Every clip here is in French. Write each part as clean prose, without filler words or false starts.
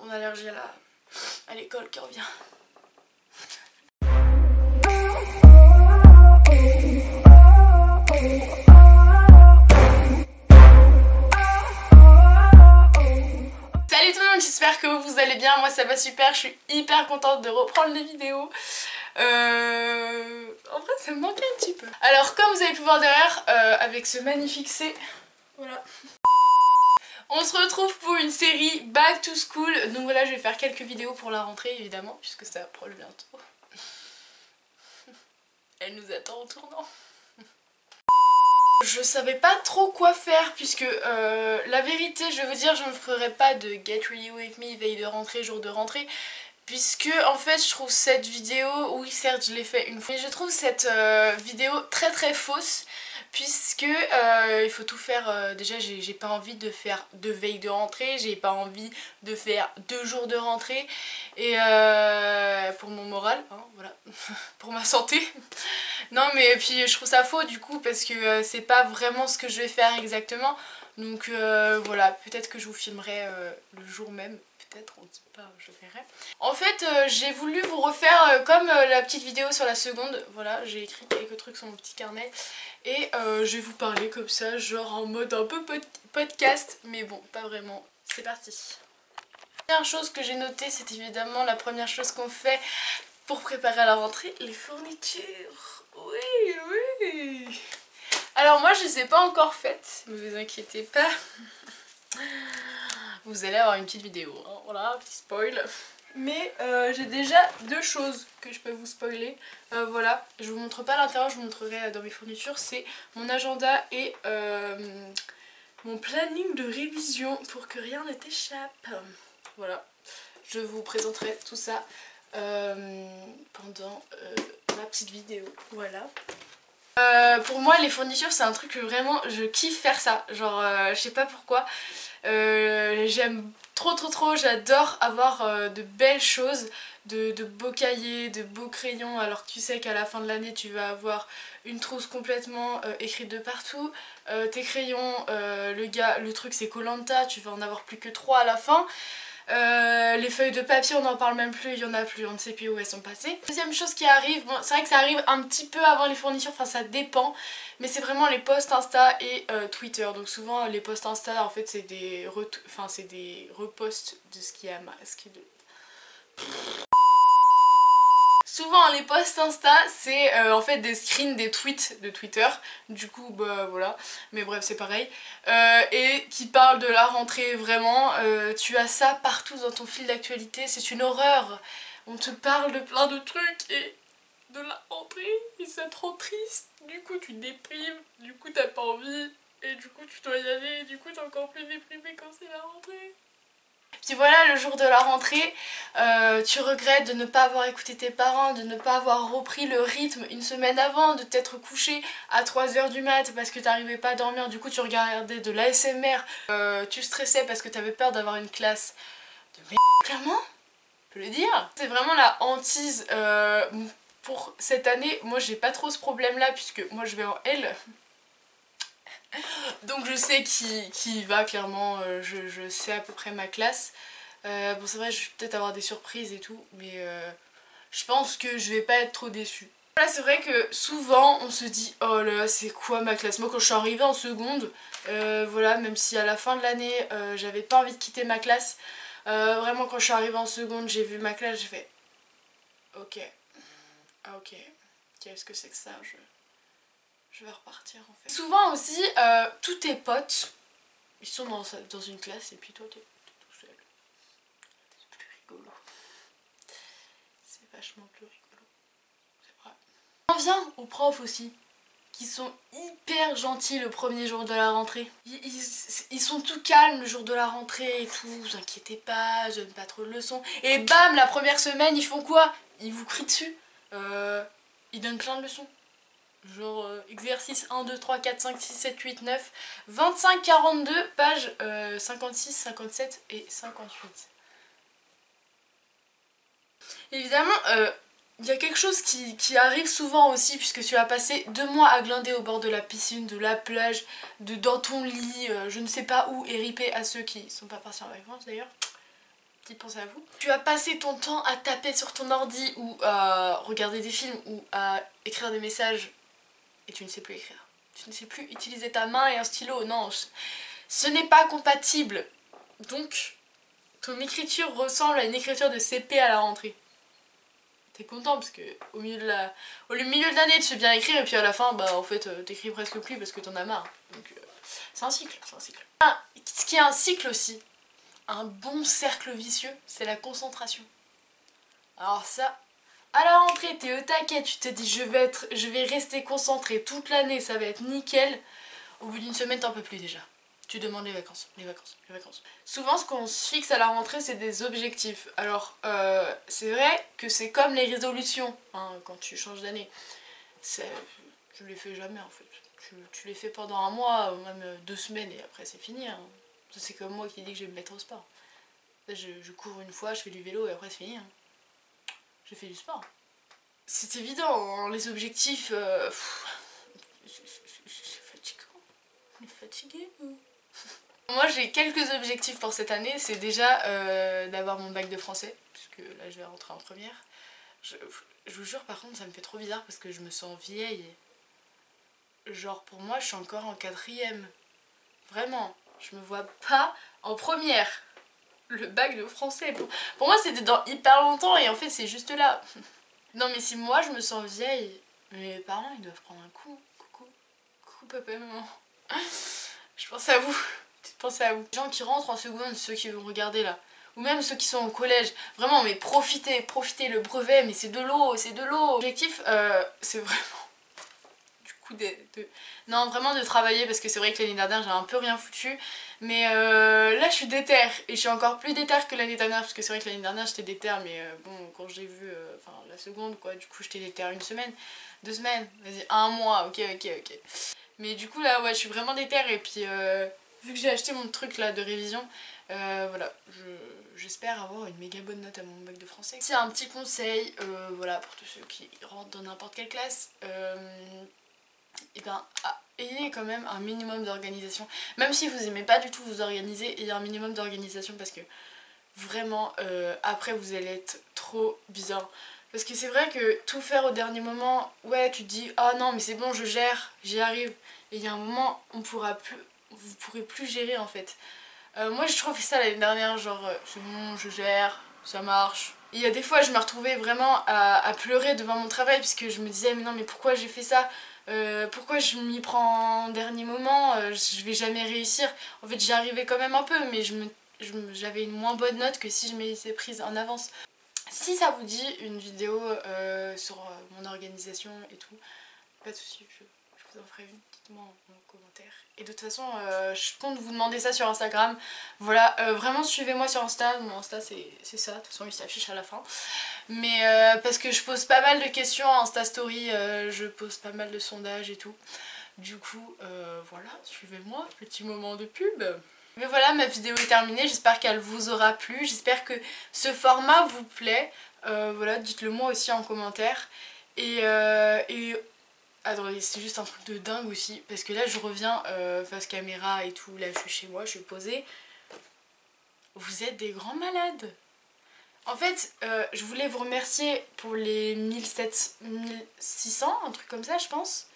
mon allergie à l'école qui revient. Salut tout le monde, j'espère que vous allez bien, moi ça va super, je suis hyper contente de reprendre les vidéos. En vrai ça me manquait un petit peu. Alors comme vous avez pu voir derrière, avec ce magnifique C, voilà. On se retrouve pour une série Back to School. Donc voilà, je vais faire quelques vidéos pour la rentrée évidemment, puisque ça approche bientôt. Elle nous attend au tournant. Je savais pas trop quoi faire puisque la vérité, je vais vous dire, je ne ferai pas de Get Ready With Me veille de rentrée, jour de rentrée. Puisque en fait je trouve cette vidéo, oui certes je l'ai fait une fois, mais je trouve cette vidéo très fausse. Puisque il faut tout faire, déjà j'ai pas envie de faire 2 veilles de rentrée, j'ai pas envie de faire 2 jours de rentrée. Et pour mon moral, hein, voilà, pour ma santé. Non mais puis je trouve ça faux du coup parce que c'est pas vraiment ce que je vais faire exactement. Donc voilà, peut-être que je vous filmerai le jour même. Peut-être, on ne sait pas, je verrai. En fait, j'ai voulu vous refaire comme la petite vidéo sur la seconde. Voilà, j'ai écrit quelques trucs sur mon petit carnet. Et je vais vous parler comme ça, genre en mode un peu podcast. Mais bon, pas vraiment. C'est parti. La première chose que j'ai notée, c'est évidemment la première chose qu'on fait pour préparer à la rentrée, les fournitures. Oui. Alors moi, je les ai pas encore faites, ne vous inquiétez pas. Vous allez avoir une petite vidéo, hein. Voilà, petit spoil. Mais j'ai déjà 2 choses que je peux vous spoiler. Voilà, je vous montre pas l'intérieur, je vous montrerai dans mes fournitures. C'est mon agenda et mon planning de révision pour que rien ne t'échappe. Voilà, je vous présenterai tout ça pendant ma petite vidéo. Voilà. Pour moi les fournitures c'est un truc que vraiment je kiffe faire ça. Genre je sais pas pourquoi. J'aime trop, j'adore avoir de belles choses, de beaux cahiers, de beaux crayons, alors que tu sais qu'à la fin de l'année tu vas avoir une trousse complètement écrite de partout. Tes crayons, le truc c'est Koh-Lanta, tu vas en avoir plus que 3 à la fin. Les feuilles de papier on n'en parle même plus, il y en a plus, on ne sait plus où elles sont passées. Deuxième chose qui arrive, bon c'est vrai que ça arrive un petit peu avant les fournitures, enfin ça dépend, mais c'est vraiment les posts Insta et Twitter. Donc souvent les posts Insta en fait c'est des reposts de ce qui a Souvent les posts Insta c'est en fait des screens des tweets de Twitter. Du coup bah voilà, mais bref c'est pareil. Et qui parlent de la rentrée vraiment. Tu as ça partout dans ton fil d'actualité, c'est une horreur. On te parle de plein de trucs et de la rentrée et c'est trop triste. Du coup tu te déprimes, du coup t'as pas envie et du coup tu dois y aller et du coup t'es encore plus déprimé quand c'est la rentrée. Puis voilà, le jour de la rentrée, tu regrettes de ne pas avoir écouté tes parents, de ne pas avoir repris le rythme une semaine avant, de t'être couché à 3 h du mat parce que t'arrivais pas à dormir, du coup tu regardais de l'ASMR, tu stressais parce que t'avais peur d'avoir une classe de merde, clairement, je peux le dire. C'est vraiment la hantise pour cette année. Moi j'ai pas trop ce problème là puisque moi je vais en L. Donc je sais qui va clairement, je sais à peu près ma classe. Bon c'est vrai je vais peut-être avoir des surprises et tout, mais je pense que je vais pas être trop déçue. Là c'est vrai que souvent on se dit oh là là c'est quoi ma classe. Moi quand je suis arrivée en seconde, voilà, même si à la fin de l'année j'avais pas envie de quitter ma classe, vraiment quand je suis arrivée en seconde j'ai vu ma classe, j'ai fait ok, ah ok, qu'est-ce que c'est que ça, je vais repartir en fait. Souvent aussi, tous tes potes, ils sont dans une classe et puis toi t'es tout seul. C'est plus rigolo. C'est vachement plus rigolo. C'est vrai. On vient aux profs aussi, qui sont hyper gentils le premier jour de la rentrée. Ils sont tout calmes le jour de la rentrée et tout, vous inquiétez pas, je donne pas trop de leçons. Et bam, la première semaine, ils font quoi? Ils vous crient dessus. Ils donnent plein de leçons. Genre exercice 1, 2, 3, 4, 5, 6, 7, 8, 9, 25, 42, pages 56, 57 et 58. Évidemment, il y a quelque chose qui arrive souvent aussi, puisque tu as passé 2 mois à glander au bord de la piscine, de la plage, dans ton lit, je ne sais pas où, et ripé à ceux qui sont pas partis en vacances d'ailleurs. petite pensée à vous. Tu as passé ton temps à taper sur ton ordi ou à regarder des films ou à écrire des messages et tu ne sais plus écrire. Tu ne sais plus utiliser ta main et un stylo, non, ce n'est pas compatible. Donc, ton écriture ressemble à une écriture de CP à la rentrée. T'es content parce que au milieu de l'année tu sais bien écrire et puis à la fin bah en fait t'écris presque plus parce que t'en as marre. Donc c'est un cycle, c'est un cycle. Ah, ce qui est un cycle aussi, un bon cercle vicieux, c'est la concentration. Alors ça, à la rentrée t'es au taquet, tu te dis je vais rester concentrée toute l'année, ça va être nickel. Au bout d'une semaine t'en peux plus déjà. Tu demandes les vacances, les vacances, les vacances. Souvent ce qu'on se fixe à la rentrée c'est des objectifs. Alors c'est vrai que c'est comme les résolutions hein, quand tu changes d'année. Je les fais jamais en fait. Tu les fais pendant un mois ou même 2 semaines et après c'est fini. Hein. C'est comme moi qui dis que je vais me mettre au sport. Je cours une fois, je fais du vélo et après c'est fini. Hein. Je fais du sport. C'est évident, hein, les objectifs... c'est fatigant. On est fatigué ou... Moi j'ai quelques objectifs pour cette année, c'est déjà d'avoir mon bac de français, puisque là je vais rentrer en première. Je vous jure par contre ça me fait trop bizarre parce que je me sens vieille. Genre pour moi je suis encore en 4ème. Vraiment, je me vois pas en première. Le bac de français, pour moi c'était dans hyper longtemps et en fait c'est juste là. Non mais si moi je me sens vieille, mes parents ils doivent prendre un coup. Coucou, coucou papa et maman. Je pense à vous. Pensez à vous. Les gens qui rentrent en seconde, ceux qui vont regarder là, ou même ceux qui sont au collège, vraiment mais profitez le brevet, mais c'est de l'eau, c'est de l'eau. L'objectif c'est vraiment du coup non vraiment de travailler parce que c'est vrai que l'année dernière j'ai un peu rien foutu, mais là je suis déter et je suis encore plus déter que l'année dernière parce que c'est vrai que l'année dernière j'étais déter mais bon quand j'ai vu enfin la seconde quoi, du coup j'étais déter 1 semaine, 2 semaines, vas-y 1 mois, ok. Mais du coup là ouais je suis vraiment déter et puis vu que j'ai acheté mon truc là de révision, voilà, j'espère avoir une méga bonne note à mon bac de français. C'est un petit conseil, voilà, pour tous ceux qui rentrent dans n'importe quelle classe, et ben, ayez quand même un minimum d'organisation. Même si vous aimez pas du tout vous organiser, ayez un minimum d'organisation parce que vraiment, après vous allez être trop bizarre. Parce que c'est vrai que tout faire au dernier moment, ouais, tu te dis, ah non mais c'est bon, je gère, j'y arrive. Et il y a un moment, vous pourrez plus gérer en fait. Moi je trouve ça l'année dernière, genre c'est bon, je gère, ça marche. Et il y a des fois je me retrouvais vraiment à pleurer devant mon travail parce que je me disais mais non mais pourquoi j'ai fait ça, pourquoi je m'y prends en dernier moment, je vais jamais réussir. En fait j'y arrivais quand même un peu mais j'avais une moins bonne note que si je m'étais prise en avance. Si ça vous dit une vidéo sur mon organisation et tout, pas de soucis, je vous en ferai une, dites-moi en commentaire. Et de toute façon, je compte vous demander ça sur Instagram. Voilà, vraiment suivez-moi sur Insta, mon Insta c'est ça, de toute façon il s'affiche à la fin. Mais parce que je pose pas mal de questions en Insta Story, je pose pas mal de sondages et tout. Du coup, voilà, suivez-moi, petit moment de pub. Mais voilà, ma vidéo est terminée, j'espère qu'elle vous aura plu, j'espère que ce format vous plaît. Voilà, dites-le moi aussi en commentaire. Et attendez, c'est juste un truc de dingue aussi, parce que là je reviens face caméra et tout, là je suis chez moi, je suis posée. Vous êtes des grands malades. En fait, je voulais vous remercier pour les 1600, un truc comme ça je pense.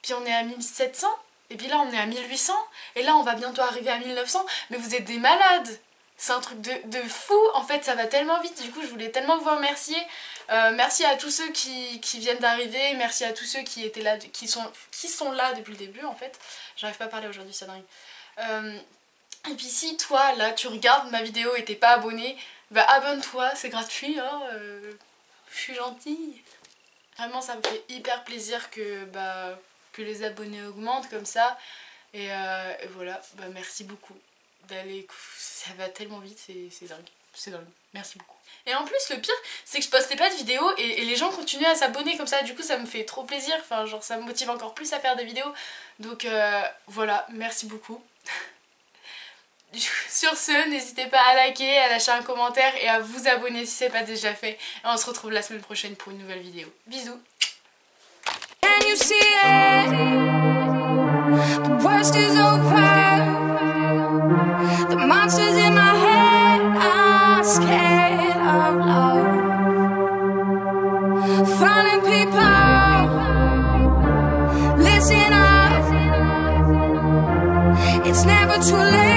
Puis on est à 1700. Et puis là on est à 1800 et là on va bientôt arriver à 1900, mais vous êtes des malades. C'est un truc de fou, en fait ça va tellement vite, du coup je voulais tellement vous remercier. Merci à tous ceux qui viennent d'arriver, merci à tous ceux qui étaient là, qui sont là depuis le début en fait. J'arrive pas à parler aujourd'hui, c'est dingue. Et puis si toi là tu regardes ma vidéo et t'es pas abonné, bah abonne-toi, c'est gratuit hein, je suis gentille. Vraiment ça me fait hyper plaisir que les abonnés augmentent comme ça et voilà, bah merci beaucoup d'aller, ça va tellement vite, c'est dingue, merci beaucoup. Et en plus le pire c'est que je postais pas de vidéos et les gens continuaient à s'abonner comme ça, du coup ça me fait trop plaisir, enfin genre ça me motive encore plus à faire des vidéos, donc voilà, merci beaucoup. Sur ce, n'hésitez pas à liker, à lâcher un commentaire et à vous abonner si c'est pas déjà fait, et on se retrouve la semaine prochaine pour une nouvelle vidéo. Bisous. Can you see it? The worst is over. The monsters in my head are scared of love. Falling people, listen up. It's never too late.